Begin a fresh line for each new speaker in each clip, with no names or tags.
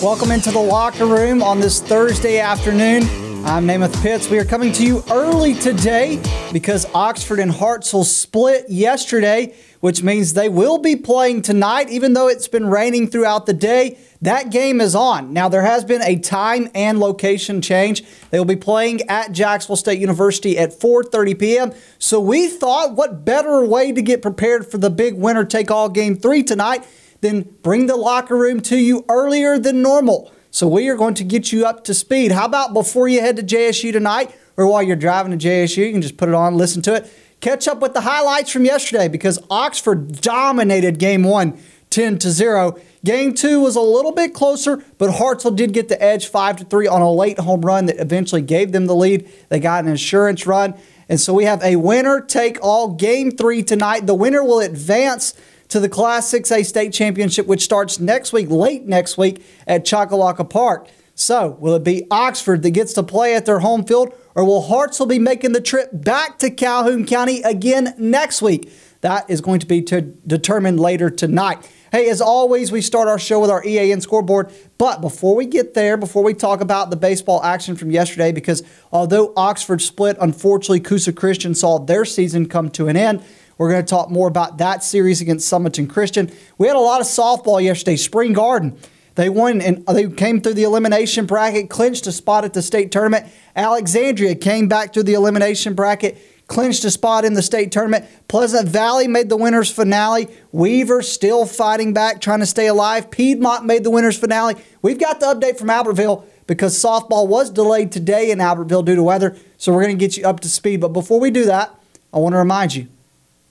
Welcome into the locker room on this Thursday afternoon. I'm Namath Pitts. We are coming to you early today because Oxford and Hartselle split yesterday, which means they will be playing tonight. Even though it's been raining throughout the day, that game is on. Now, there has been a time and location change. They will be playing at Jacksonville State University at 4:30 p.m. So we thought, what better way to get prepared for the big winner-take-all Game 3 tonight than bring the locker room to you earlier than normal. So we are going to get you up to speed. How about before you head to JSU tonight, or while you're driving to JSU, you can just put it on, listen to it. Catch up with the highlights from yesterday because Oxford dominated Game 1 10-0. Game 2 was a little bit closer, but Hartselle did get the edge 5-3 on a late home run that eventually gave them the lead. They got an insurance run. And so we have a winner-take-all Game 3 tonight. The winner will advance to the Class 6A State Championship, which starts next week, late next week, at Choccolocco Park. So, will it be Oxford that gets to play at their home field, or will Hartselle be making the trip back to Calhoun County again next week? That is going to be determined later tonight. Hey, as always, we start our show with our EAN scoreboard. But before we get there, before we talk about the baseball action from yesterday, because although Oxford split, unfortunately, Coosa Christian saw their season come to an end. We're going to talk more about that series against Summerton Christian. We had a lot of softball yesterday. Spring Garden, they won and they came through the elimination bracket, clinched a spot at the state tournament. Alexandria came back through the elimination bracket, clinched a spot in the state tournament. Pleasant Valley made the winners finale. Weaver still fighting back, trying to stay alive. Piedmont made the winners finale. We've got the update from Albertville because softball was delayed today in Albertville due to weather. So we're going to get you up to speed. But before we do that, I want to remind you,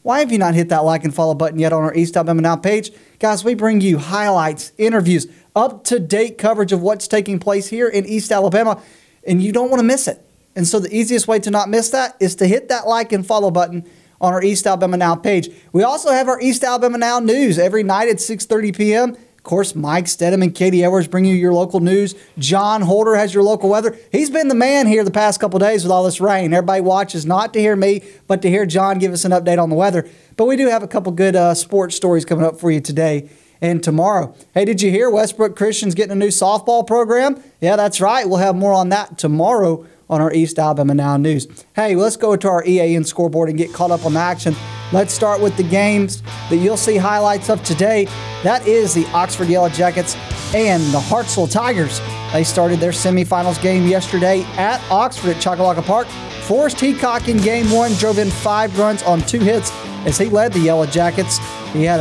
why have you not hit that like and follow button yet on our East Alabama Now page? Guys, we bring you highlights, interviews, up-to-date coverage of what's taking place here in East Alabama, and you don't want to miss it. And so the easiest way to not miss that is to hit that like and follow button on our East Alabama Now page. We also have our East Alabama Now news every night at 6:30 p.m. Of course, Mike Stedham and Katie Edwards bring you your local news. John Holder has your local weather. He's been the man here the past couple days with all this rain. Everybody watches not to hear me, but to hear John give us an update on the weather. But we do have a couple good sports stories coming up for you today and tomorrow. Hey, did you hear Westbrook Christian's getting a new softball program? Yeah, that's right. We'll have more on that tomorrow on our East Alabama Now news. Hey, let's go to our EAN scoreboard and get caught up on the action. Let's start with the games that you'll see highlights of today. That is the Oxford Yellow Jackets and the Hartselle Tigers. They started their semifinals game yesterday at Oxford at Choccolocco Park. Forrest Heacock in Game 1 drove in 5 runs on 2 hits as he led the Yellow Jackets. He had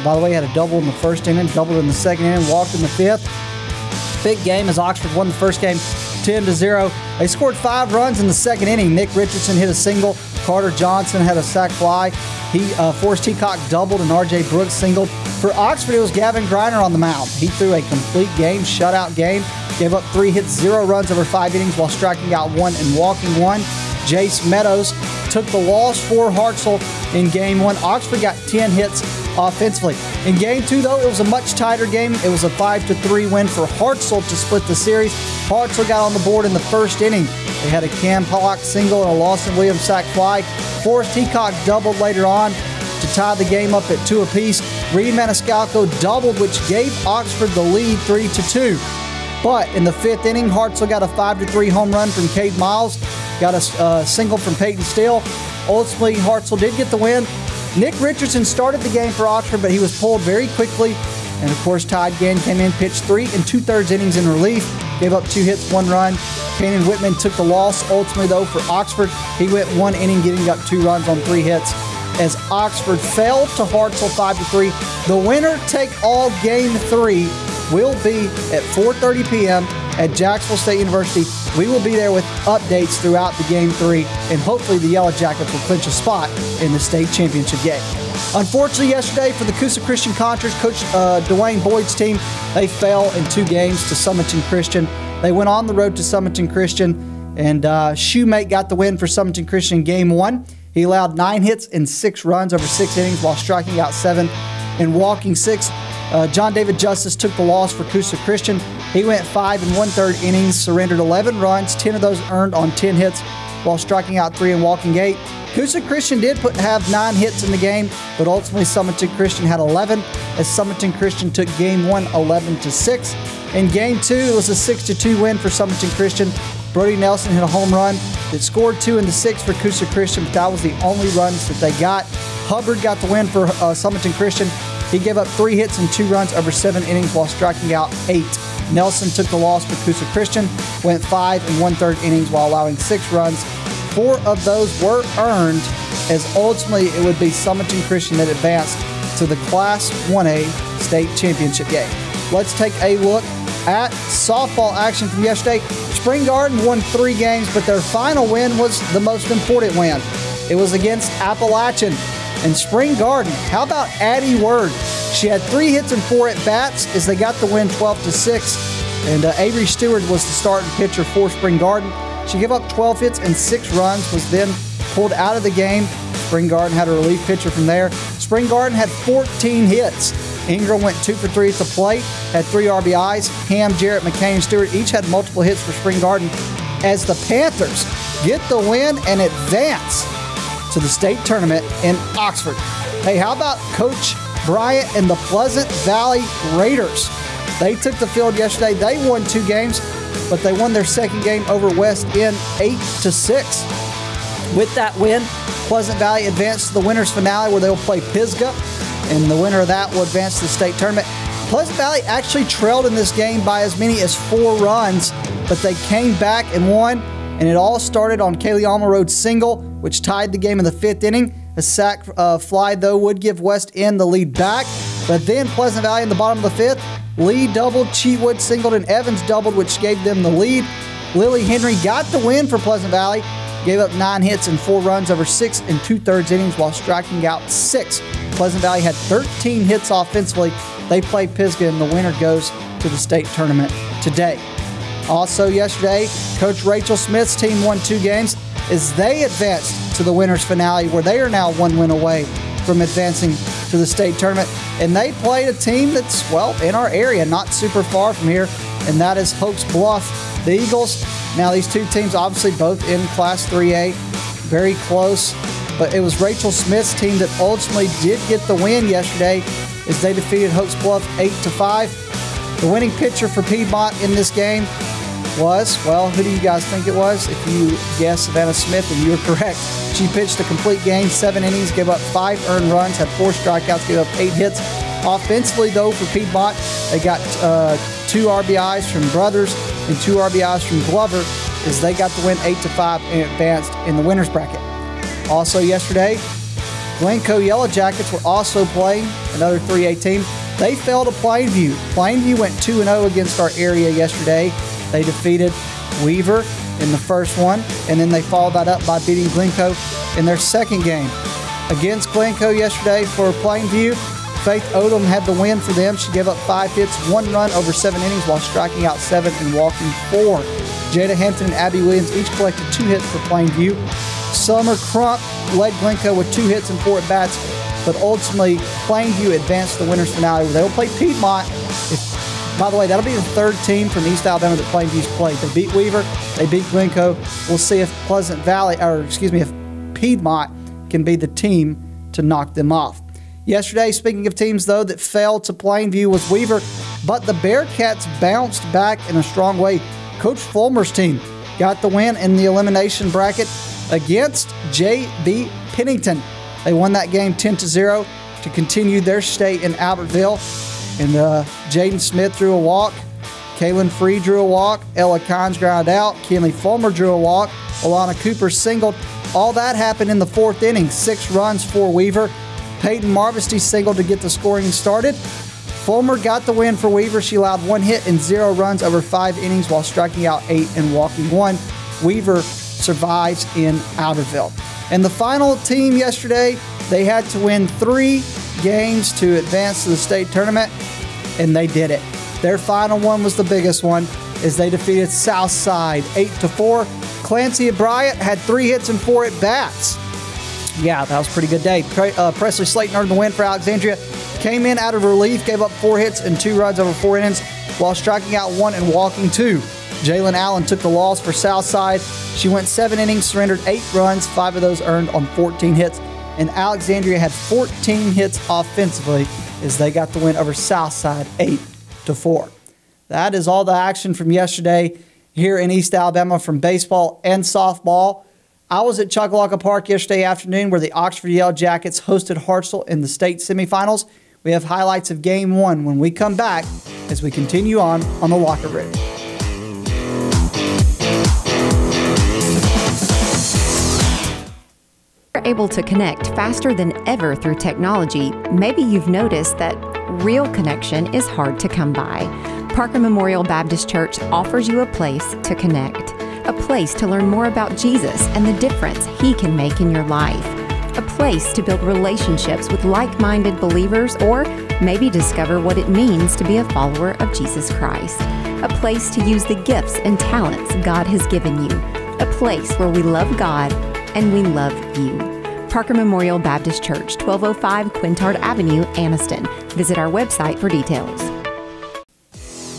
by the way, had a double in the first inning, doubled in the second inning, walked in the 5th. Big game as Oxford won the first game 10-0. They scored 5 runs in the second inning. Nick Richardson hit a single. Carter Johnson had a sac fly. Forrest Heacock doubled and R.J. Brooks singled. For Oxford, it was Gavin Griner on the mound. He threw a complete game, shutout game. Gave up 3 hits, 0 runs over 5 innings while striking out 1 and walking 1. Jace Meadows took the loss for Hartselle in Game 1. Oxford got 10 hits offensively. In Game 2, though, it was a much tighter game. It was a 5-3 win for Hartselle to split the series. Hartselle got on the board in the first inning. They had a Cam Pollock single and a Lawson Williams sac fly. Forrest Heacock doubled later on to tie the game up at 2 apiece. Reed Maniscalco doubled, which gave Oxford the lead 3-2. But in the 5th inning, Hartselle got a 5-3 home run from Cade Miles. Got a single from Peyton Steele. Ultimately, Hartselle did get the win. Nick Richardson started the game for Oxford, but he was pulled very quickly. And, of course, Todd Gann came in, pitched 3 2/3 innings in relief, gave up 2 hits, 1 run. Cannon Whitman took the loss. Ultimately, though, for Oxford, he went 1 inning, getting up 2 runs on 3 hits. As Oxford fell to Hartselle 5-3, the winner-take-all Game 3 will be at 4:30 p.m. at Jacksonville State University. We will be there with updates throughout the Game 3, and hopefully the Yellow Jackets will clinch a spot in the state championship game. Unfortunately, yesterday for the Coosa Christian Contras, Coach Dwayne Boyd's team, they fell in 2 games to Summerton Christian. They went on the road to Summerton Christian, and Shoemate got the win for Summerton Christian in Game 1. He allowed 9 hits and 6 runs over 6 innings while striking out 7 and walking 6. John David Justice took the loss for Coosa Christian. He went 5 1/3 innings, surrendered 11 runs, 10 of those earned on 10 hits, while striking out 3 and walking 8. Coosa Christian did have 9 hits in the game, but ultimately Summerton Christian had 11, as Summerton Christian took Game 1 11-6. In Game 2, it was a 6-2 win for Summerton Christian. Brody Nelson hit a home run that scored 2 in the 6 for Coosa Christian, but that was the only runs that they got. Hubbard got the win for Summerton Christian. He gave up 3 hits and 2 runs over 7 innings while striking out 8. Nelson took the loss for Coosa Christian, went 5 1/3 innings while allowing 6 runs. 4 of those were earned, as ultimately it would be Summerton Christian that advanced to the Class 1A state championship game. Let's take a look at softball action from yesterday. Spring Garden won 3 games, but their final win was the most important win. It was against Appalachian. And Spring Garden, how about Addie Word? She had 3 hits and 4 at-bats as they got the win 12-6. And Avery Stewart was the starting pitcher for Spring Garden. She gave up 12 hits and 6 runs, was then pulled out of the game. Spring Garden had a relief pitcher from there. Spring Garden had 14 hits. Ingram went 2 for 3 at the plate, had 3 RBIs. Ham, Jarrett, McCain, and Stewart each had multiple hits for Spring Garden, as the Panthers get the win and advance to the state tournament in Oxford. Hey, how about Coach Bryant and the Pleasant Valley Raiders? They took the field yesterday. They won 2 games, but they won their second game over West End 8-6. With that win, Pleasant Valley advanced to the winners finale, where they will play Pisgah, and the winner of that will advance to the state tournament. Pleasant Valley actually trailed in this game by as many as 4 runs, but they came back and won, and it all started on Kaylee Almarode's single, which tied the game in the 5th inning. A sac fly, though, would give West End the lead back, but then Pleasant Valley in the bottom of the 5th, Lee doubled, Cheatwood singled, and Evans doubled, which gave them the lead. Lily Henry got the win for Pleasant Valley, gave up 9 hits and 4 runs over 6 2/3 innings while striking out 6. Pleasant Valley had 13 hits offensively. They played Pisgah, and the winner goes to the state tournament today. Also yesterday, Coach Rachel Smith's team won 2 games as they advanced to the winners finale, where they are now 1 win away from advancing to the state tournament. And they played a team that's, well, in our area, not super far from here, and that is Hoax Bluff, the Eagles. Now, these 2 teams obviously both in Class 3A, very close, but it was Rachel Smith's team that ultimately did get the win yesterday as they defeated Hoax Bluff 8-5. The winning pitcher for Piedmont in this game was, well, who do you guys think it was? If you guessed Savannah Smith, then you were correct. She pitched a complete game, 7 innings, gave up 5 earned runs, had 4 strikeouts, gave up 8 hits. Offensively, though, for Piedmont, they got 2 RBIs from Brothers and 2 RBIs from Glover, as they got the win 8-5 and advanced in the winners bracket. Also yesterday, Glencoe Yellow Jackets were also playing, another 3A team. They fell to Plainview. Plainview went 2-0 against our area yesterday. They defeated Weaver in the first one, and then they followed that up by beating Glencoe in their second game. Against Glencoe yesterday for Plainview, Faith Odom had the win for them. She gave up 5 hits, 1 run over 7 innings while striking out 7 and walking 4. Jada Hampton and Abby Williams each collected 2 hits for Plainview. Summer Crump led Glencoe with 2 hits and 4 at-bats, but ultimately Plainview advanced to the winners finale, where they will play Piedmont. By the way, that'll be the 3rd team from East Alabama that Plainview's played. They beat Weaver, they beat Glencoe. We'll see if if Piedmont can be the team to knock them off. Yesterday, speaking of teams, though, that fell to Plainview was Weaver, but the Bearcats bounced back in a strong way. Coach Fulmer's team got the win in the elimination bracket against J.B. Pennington. They won that game 10-0 to continue their stay in Albertville. And Jaden Smith drew a walk, Kaylin Free drew a walk, Ella Kynes grounded out, Kenley Fulmer drew a walk, Alana Cooper singled. All that happened in the 4th inning, 6 runs for Weaver. Peyton Marvesty singled to get the scoring started. Fulmer got the win for Weaver. She allowed 1 hit and 0 runs over 5 innings while striking out 8 and walking 1. Weaver survives in Albertville. And the final team yesterday, they had to win 3 games to advance to the state tournament, and they did it. Their final one was the biggest one, as they defeated Southside 8-4. Clancy Bryant had 3 hits and 4 at-bats. Yeah, that was a pretty good day. Presley Slayton earned the win for Alexandria. came in out of relief, gave up 4 hits and 2 runs over 4 innings while striking out 1 and walking 2. Jalen Allen took the loss for Southside. She went 7 innings, surrendered 8 runs, 5 of those earned on 14 hits. And Alexandria had 14 hits offensively as they got the win over Southside 8-4. That is all the action from yesterday here in East Alabama from baseball and softball. I was at Choccolocco Park yesterday afternoon where the Oxford Yellow Jackets hosted Hartselle in the state semifinals. We have highlights of Game 1 when we come back as we continue on the Locker Room.
Able to connect faster than ever through technology, maybe you've noticed that real connection is hard to come by. Parker Memorial Baptist Church offers you a place to connect, a place to learn more about Jesus and the difference He can make in your life, a place to build relationships with like-minded believers, or maybe discover what it means to be a follower of Jesus Christ, a place to use the gifts and talents God has given you, a place where we love God and we love you. Parker Memorial Baptist Church, 1205 Quintard Avenue, Anniston. Visit our website for details.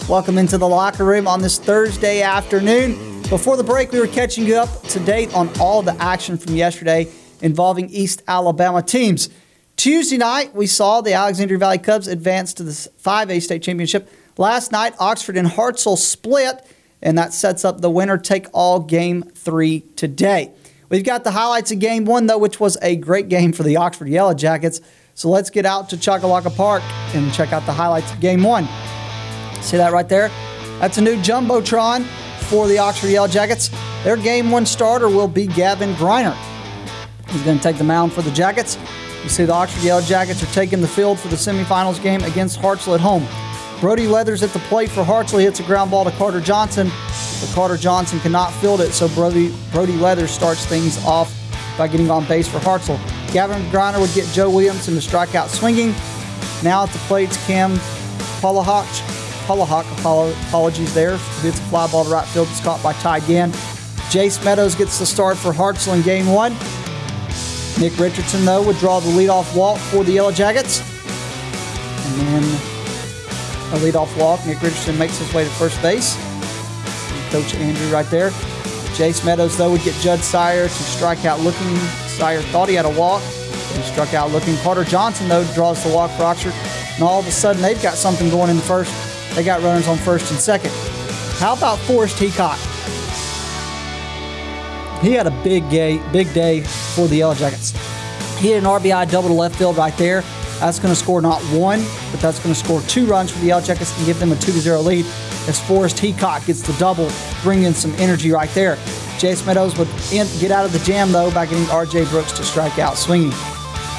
Welcome into the Locker Room on this Thursday afternoon. Before the break, we were catching you up to date on all the action from yesterday involving East Alabama teams. Tuesday night, we saw the Alexandria Valley Cubs advance to the 5A state championship. Last night, Oxford and Hartselle split, and that sets up the winner-take-all Game 3 today. We've got the highlights of Game 1, though, which was a great game for the Oxford Yellow Jackets. So let's get out to Choccolocco Park and check out the highlights of Game 1. See that right there? That's a new Jumbotron for the Oxford Yellow Jackets. Their Game 1 starter will be Gavin Griner. He's going to take the mound for the Jackets. You see the Oxford Yellow Jackets are taking the field for the semifinals game against Hartselle at home. Brody Leathers at the plate for Hartselle hits a ground ball to Carter Johnson, but Carter Johnson cannot field it, so Brody Leathers starts things off by getting on base for Hartselle. Gavin Griner would get Joe Williamson to strike out swinging. Now at the plate's Cam Polahawk, apologies there, hits a fly ball to right field. It's caught by Ty Gann. Jace Meadows gets the start for Hartselle in Game 1. Nick Richardson, though, would draw the leadoff walk for the Yellow Jackets. And then a leadoff walk. Nick Richardson makes his way to first base. Coach Andrew right there. Jace Meadows, though, would get Judd Sire to strike out looking. Sire thought he had a walk. He struck out looking. Carter Johnson, though, draws the walk for Oxford. And all of a sudden, they've got something going in the first. They got runners on first and second. How about Forrest Heacock? He had a big day for the Yellow Jackets. He hit an RBI double to left field right there. That's going to score not 1, but that's going to score 2 runs for the Yellow Jackets and give them a 2-0 lead as Forrest Heacock gets the double, bringing some energy right there. Jace Meadows would get out of the jam, though, by getting R.J. Brooks to strike out swinging.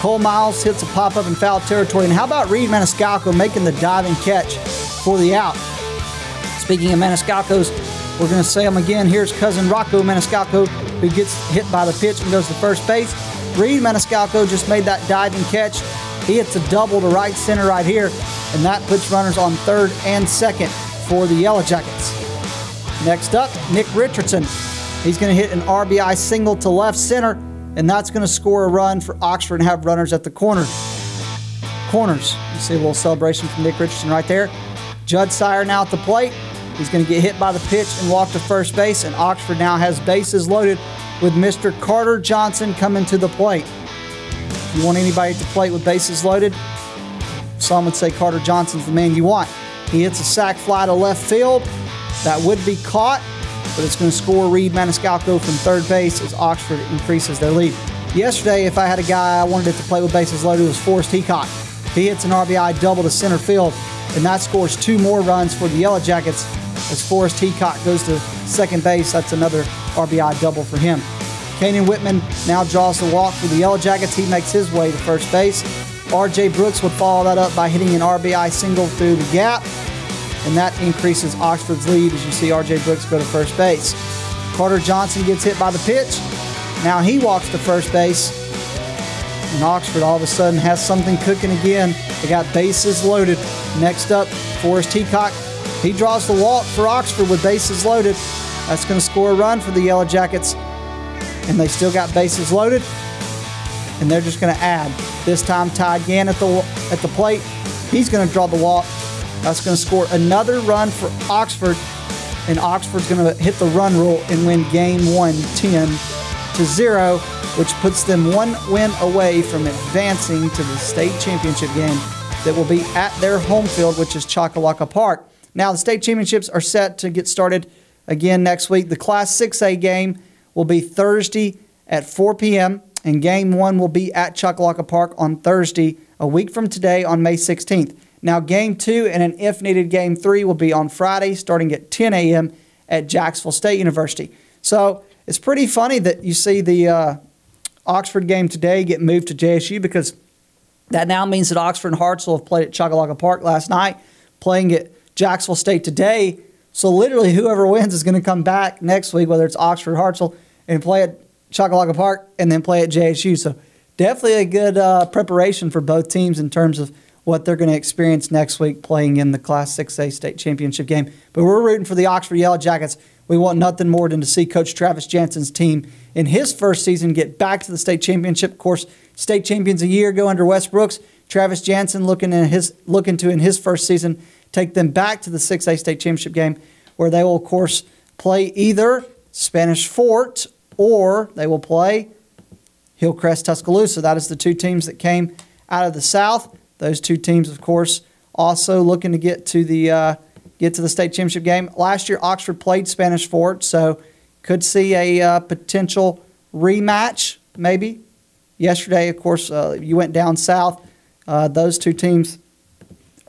Cole Miles hits a pop-up in foul territory. And how about Reed Maniscalco making the diving catch for the out? Speaking of Maniscalco's, we're going to say him again. Here's cousin Rocco Maniscalco, who gets hit by the pitch and goes to first base. Reed Maniscalco just made that diving catch. He hits a double to right center right here, and that puts runners on third and second for the Yellow Jackets. Next up, Nick Richardson. He's going to hit an RBI single to left center, and that's going to score a run for Oxford and have runners at the corners. You see a little celebration from Nick Richardson right there. Judd Sire now at the plate. He's going to get hit by the pitch and walk to first base, and Oxford now has bases loaded with Mr. Carter Johnson coming to the plate. If you want anybody at the plate with bases loaded, some would say Carter Johnson's the man you want. He hits a sac fly to left field. That would be caught, but it's going to score Reed Maniscalco from third base as Oxford increases their lead. Yesterday, if I had a guy I wanted at the plate with bases loaded, it was Forrest Heacock. He hits an RBI double to center field, and that scores 2 more runs for the Yellow Jackets as Forrest Heacock goes to second base. That's another RBI double for him. Kanan Whitman now draws the walk for the Yellow Jackets. He makes his way to first base. R.J. Brooks would follow that up by hitting an RBI single through the gap, and that increases Oxford's lead as you see R.J. Brooks go to first base. Carter Johnson gets hit by the pitch. Now he walks to first base, and Oxford all of a sudden has something cooking again. They got bases loaded. Next up, Forrest Heacock. He draws the walk for Oxford with bases loaded. That's going to score a run for the Yellow Jackets. And they still got bases loaded, and they're just going to add. This time Ty Gann at the plate. He's going to draw the walk. That's going to score another run for Oxford, and Oxford's going to hit the run rule and win game 1 10-0, which puts them one win away from advancing to the state championship game that will be at their home field, which is Choccolocco Park. Now, the state championships are set to get started again next week. The Class 6A game will be Thursday at 4 p.m., and Game 1 will be at Choccolocco Park on Thursday, a week from today on May 16th. Now, Game 2 and an if-needed Game 3 will be on Friday starting at 10 a.m. at Jacksonville State University. So it's pretty funny that you see the Oxford game today get moved to JSU, because that now means that Oxford and Hartselle have played at Choccolocco Park last night, playing at Jacksonville State today. So literally whoever wins is going to come back next week, whether it's Oxford or Hartselle, and play at Choccolocco Park and then play at JSU. So definitely a good preparation for both teams in terms of what they're going to experience next week playing in the Class 6A state championship game. But we're rooting for the Oxford Yellow Jackets. We want nothing more than to see Coach Travis Jansen's team in his first season get back to the state championship. Of course, state champions a year ago under Wes Brooks. Travis Jansen looking to in his first season take them back to the 6A state championship game, where they will, of course, play either Spanish Fort or they will play Hillcrest Tuscaloosa. That is the two teams that came out of the South. Those two teams, of course, also looking to get to the state championship game. Last year, Oxford played Spanish Fort, so could see a potential rematch maybe. Yesterday, of course, you went down south. Those two teams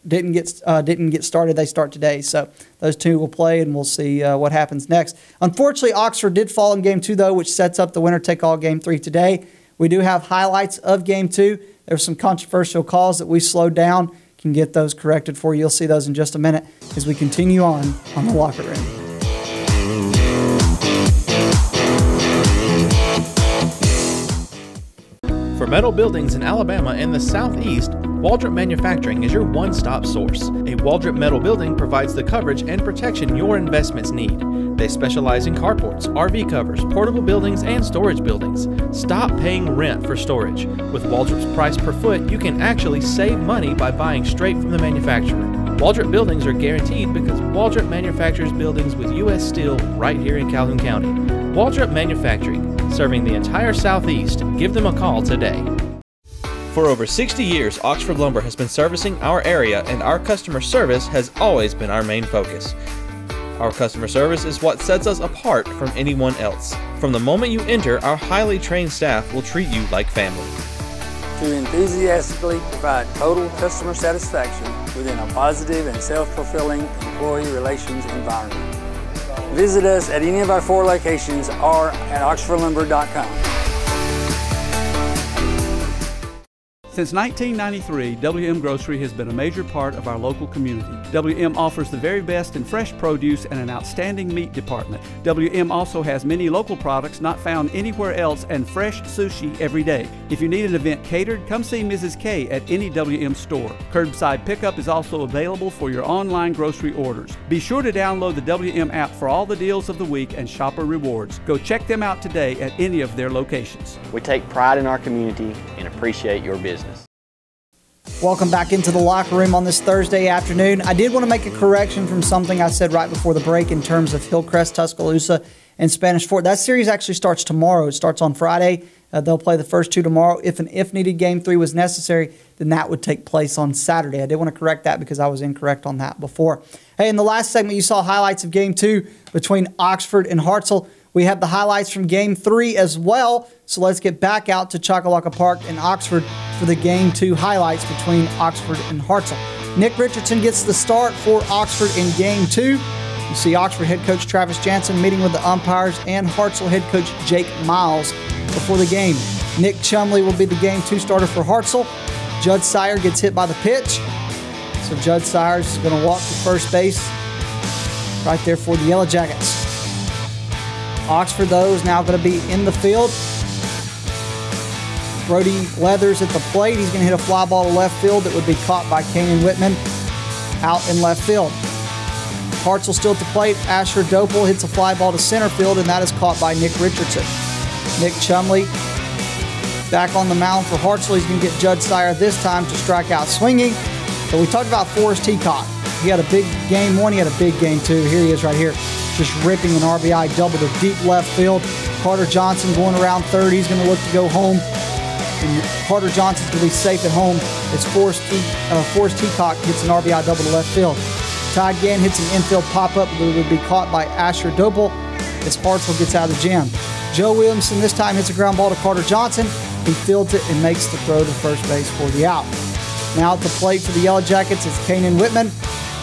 didn't get started. They start today, so those two will play, and we'll see what happens next. Unfortunately, Oxford did fall in Game 2, though, which sets up the winner-take-all Game 3 today. We do have highlights of Game 2. There's some controversial calls that we slowed down. Can get those corrected for you. You'll see those in just a minute as we continue on the Locker Room.
For metal buildings in Alabama and the Southeast, Waldrop Manufacturing is your one-stop source. A Waldrop metal building provides the coverage and protection your investments need. They specialize in carports, RV covers, portable buildings, and storage buildings. Stop paying rent for storage. With Waldrop's price per foot, you can actually save money by buying straight from the manufacturer. Waldrop buildings are guaranteed because Waldrop manufactures buildings with U.S. steel right here in Calhoun County. Waldrop Manufacturing, serving the entire Southeast. Give them a call today. For over 60 years, Oxford Lumber has been servicing our area, and our customer service has always been our main focus. Our customer service is what sets us apart from anyone else. From the moment you enter, our highly trained staff will treat you like family.
To enthusiastically provide total customer satisfaction within a positive and self-fulfilling employee relations environment. Visit us at any of our 4 locations or at oxfordlumber.com.
Since 1993, WM Grocery has been a major part of our local community. WM offers the very best in fresh produce and an outstanding meat department. WM also has many local products not found anywhere else and fresh sushi every day. If you need an event catered, come see Mrs. K at any WM store. Curbside pickup is also available for your online grocery orders. Be sure to download the WM app for all the deals of the week and shopper rewards. Go check them out today at any of their locations.
We take pride in our community and appreciate your business.
Welcome back into the Locker Room on this Thursday afternoon. I did want to make a correction from something I said right before the break in terms of Hillcrest, Tuscaloosa, and Spanish Fort. That series actually starts tomorrow. It starts on Friday. They'll play the first 2 tomorrow. If needed Game 3 was necessary, then that would take place on Saturday. I did want to correct that because I was incorrect on that before. Hey, in the last segment, you saw highlights of Game 2 between Oxford and Hartselle. We have the highlights from Game 3 as well. So let's get back out to Choccolocco Park in Oxford for the Game 2 highlights between Oxford and Hartselle. Nick Richardson gets the start for Oxford in Game 2. You see Oxford head coach Travis Jansen meeting with the umpires and Hartselle head coach Jake Miles before the game. Nick Chumley will be the Game 2 starter for Hartselle. Judd Sire gets hit by the pitch. So Judd Sire is going to walk to first base right there for the Yellow Jackets. Oxford, though, is now going to be in the field. Brody Leathers at the plate. He's going to hit a fly ball to left field that would be caught by Kanan Whitman out in left field. Hartselle still at the plate. Asher Dopel hits a fly ball to center field, and that is caught by Nick Richardson. Nick Chumley back on the mound for Hartselle. He's going to get Judd Sire this time to strike out swinging. But we talked about Forrest Teacock. He had a big game 1. He had a big game 2. Here he is right here, just ripping an RBI double to deep left field. Carter Johnson going around third. He's going to look to go home. And Carter Johnson's going to be safe at home as Forrest Teacock hits an RBI double to left field. Ty Gann hits an infield pop-up that would be caught by Asher Doble as Hartselle gets out of the jam. Joe Williamson this time hits a ground ball to Carter Johnson. He fields it and makes the throw to first base for the out. Now at the plate for the Yellow Jackets, it's Kanan Whitman.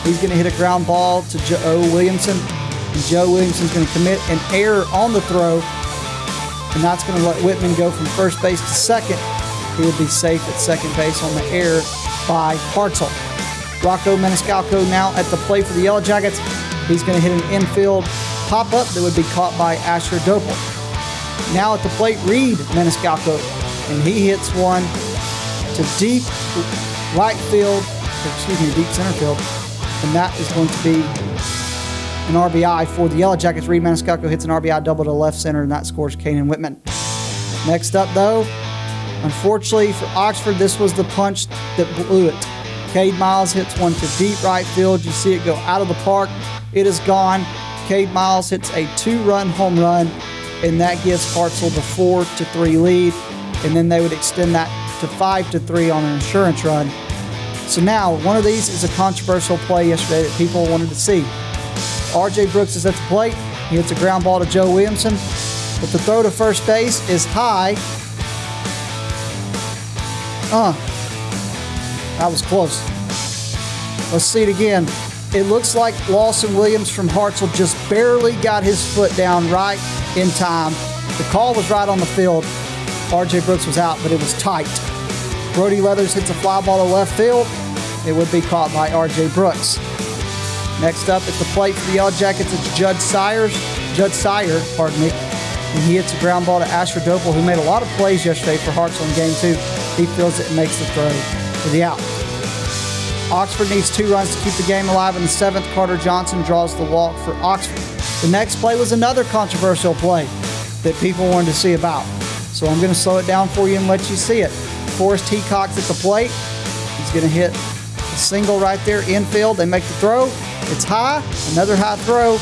He's going to hit a ground ball to Joe Williamson. And Joe Williamson's going to commit an error on the throw. And that's going to let Whitman go from first base to second. He would be safe at second base on the error by Hartselle. Rocco Maniscalco now at the plate for the Yellow Jackets. He's going to hit an infield pop-up that would be caught by Asher Doble. Now at the plate, Reed Maniscalco, and he hits one to deep right field, deep center field, and that is going to be an RBI for the Yellow Jackets. Reed Maniscalco hits an RBI double to left center, and that scores Kanan Whitman. Next up, though, unfortunately for Oxford, this was the punch that blew it. Cade Miles hits one to deep right field. You see it go out of the park. It is gone. Cade Miles hits a 2-run home run, and that gives Hartselle the 4-3 lead, and then they would extend that to 5-3 on an insurance run. So now, one of these is a controversial play yesterday that people wanted to see. R.J. Brooks is at the plate. He hits a ground ball to Joe Williamson, but the throw to first base is high. That was close. Let's see it again. It looks like Lawson Williams from Hartselle just barely got his foot down right in time. The call was right on the field. R.J. Brooks was out, but it was tight. Brody Leathers hits a fly ball to left field. It would be caught by R.J. Brooks. Next up at the plate for the Yellow Jackets, it's Judd Sire, and he hits a ground ball to Asher Doble, who made a lot of plays yesterday for Hartselle in Game 2. He fields it and makes the throw for the out. Oxford needs 2 runs to keep the game alive in the 7th. Carter Johnson draws the walk for Oxford. The next play was another controversial play that people wanted to see about. So I'm going to slow it down for you and let you see it. Forrest Teacock's at the plate. He's going to hit a single right there, infield. They make the throw. It's high. Another high throw.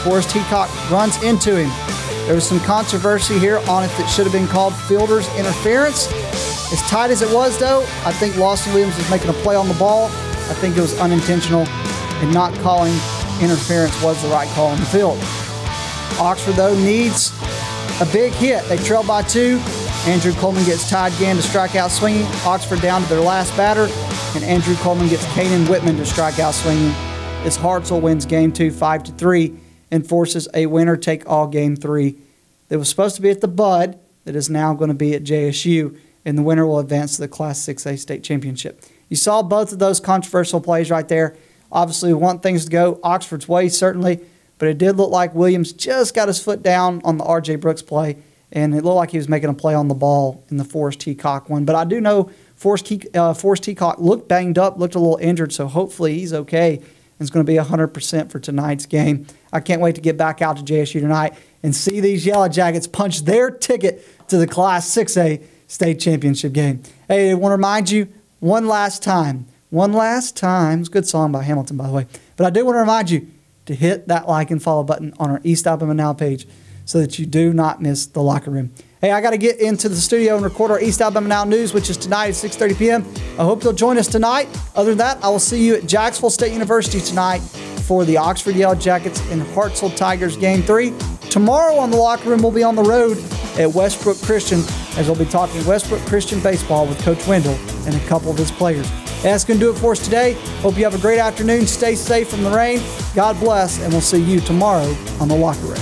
Forrest Teacock runs into him. There was some controversy here on it that should have been called fielder's interference. As tight as it was, though, I think Lawson Williams was making a play on the ball. I think it was unintentional, and not calling interference was the right call on the field. Oxford, though, needs a big hit. They trail by 2. Andrew Coleman gets tied again to strike out swinging. Oxford down to their last batter, and Andrew Coleman gets Kanan Whitman to strike out swinging as Hartselle wins Game 2 5-3 and forces a winner-take-all Game 3 that was supposed to be at the Bud that is now going to be at JSU, and the winner will advance to the Class 6A state championship. You saw both of those controversial plays right there. Obviously, we want things to go Oxford's way, certainly, but it did look like Williams just got his foot down on the R.J. Brooks play, and it looked like he was making a play on the ball in the Forrest Teacock one. But I do know Forrest Teacock looked banged up, looked a little injured, so hopefully he's okay and is going to be 100% for tonight's game. I can't wait to get back out to JSU tonight and see these Yellow Jackets punch their ticket to the Class 6A state championship game. Hey, I want to remind you one last time. It's a good song by Hamilton, by the way. But I do want to remind you to hit that like and follow button on our East Alabama Now page so that you do not miss the Locker Room. Hey, I got to get into the studio and record our East Alabama Now news, which is tonight at 6:30 p.m. I hope you'll join us tonight. Other than that, I will see you at Jacksonville State University tonight for the Oxford Yellow Jackets and Hartselle Tigers Game 3. Tomorrow on the Locker Room, we'll be on the road at Westbrook Christian as we'll be talking Westbrook Christian baseball with Coach Wendell and a couple of his players. That's going to do it for us today. Hope you have a great afternoon. Stay safe from the rain. God bless, and we'll see you tomorrow on the Locker Room.